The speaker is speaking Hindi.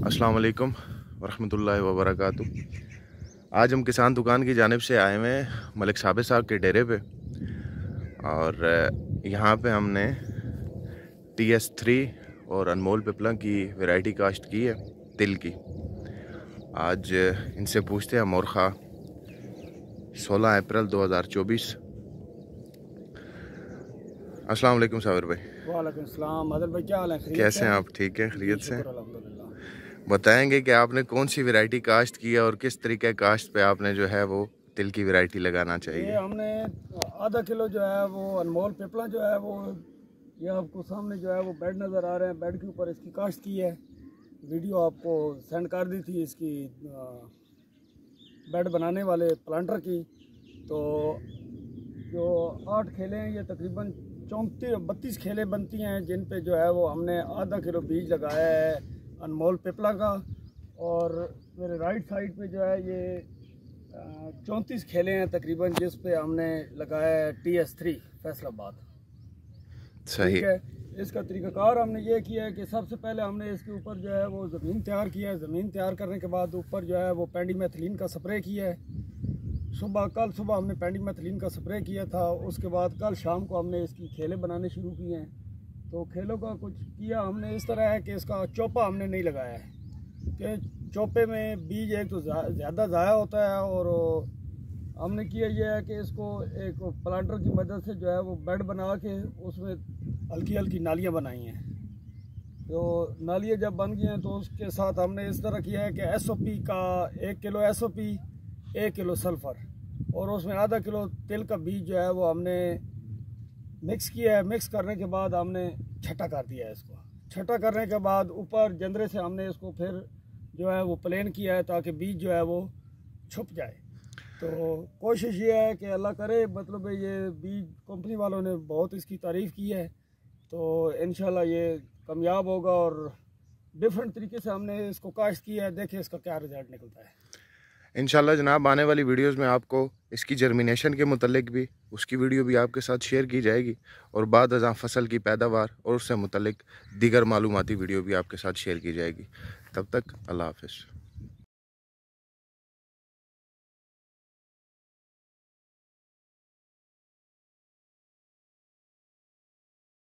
अस्सलाम वालेकुम वरहमतुल्लाहि वबरकातुहू। आज हम किसान दुकान की जानिब से आए हुए हैं मलिक साबिर साहब के डेरे पे और यहाँ पे हमने TS3 और अनमोल पिपला की वैरायटी काश्त की है तिल की। आज इनसे पूछते हैं मोरखा 16 अप्रैल 2024। अस्सलाम वालेकुम साबिर भाई। वालेकुम सलाम आदिल भाई, क्या हाल है? खैरियत कैसे से हैं हैं? आप? ठीक है, जी खैरियत से? शुक्र अल्हम्दुलिल्लाह। बताएंगे कि आपने कौन सी वैरायटी काश्त की है और किस तरीके काश्त पे आपने जो है वो तिल की वैरायटी लगाना ये चाहिए। हमने आधा किलो जो है वो अनमोल पिपला जो है वो, ये आपको सामने जो है वो बेड नज़र आ रहे हैं, बेड के ऊपर इसकी काश्त की है। वीडियो आपको सेंड कर दी थी इसकी बेड बनाने वाले प्लांटर की। तो जो 8 खेलें हैं, ये तकरीबन 32 खेलें बनती हैं, जिन पे जो है वो हमने आधा किलो बीज लगाया है अनमोल पिपला का। और मेरे राइट साइड पे जो है ये 34 खेले हैं तकरीबन, जिस पे हमने लगाया है TS3 फैसलाबाद। सही। ठीक है, इसका तरीक़ाकार हमने ये किया है कि सबसे पहले हमने इसके ऊपर जो है वो ज़मीन तैयार किया है। ज़मीन तैयार करने के बाद ऊपर जो है वो पेंडीमेथिलीन का स्प्रे किया है। कल सुबह हमने पेंडीमेथिलीन का स्प्रे किया था। उसके बाद कल शाम को हमने इसकी खेलें बनाने शुरू किए हैं। तो खेलों का कुछ किया हमने इस तरह है कि इसका चोपा हमने नहीं लगाया है, कि चोपे में बीज एक तो ज़्यादा ज़ाया होता है। और हमने किया यह है कि इसको एक प्लांटर की मदद से जो है वो बेड बना के उसमें हल्की हल्की नालियाँ बनाई हैं। तो नालियाँ जब बन गई हैं तो उसके साथ हमने इस तरह किया है कि SOP का 1 किलो SOP, 1 किलो सल्फ़र और उसमें आधा किलो तिल का बीज जो है वो हमने मिक्स किया है। मिक्स करने के बाद हमने छटा कर दिया है इसको। छटा करने के बाद ऊपर जंदरे से हमने इसको फिर जो है वो प्लेन किया है ताकि बीज जो है वो छुप जाए। तो कोशिश ये है कि अल्लाह करे, मतलब ये बीज कंपनी वालों ने बहुत इसकी तारीफ़ की है, तो इंशाल्लाह ये कामयाब होगा। और डिफरेंट तरीके से हमने इसको काश्त किया है, देखिए इसका क्या रिजल्ट निकलता है। इंशाल्लाह जनाब आने वाली वीडियोस में आपको इसकी जर्मिनेशन के मुतल्लिक भी उसकी वीडियो भी आपके साथ शेयर की जाएगी और बाद अज़ां फसल की पैदावार और उससे मुतल्लिक दीगर मालूमाती वीडियो भी आपके साथ शेयर की जाएगी। तब तक अल्लाह हाफ़िज़।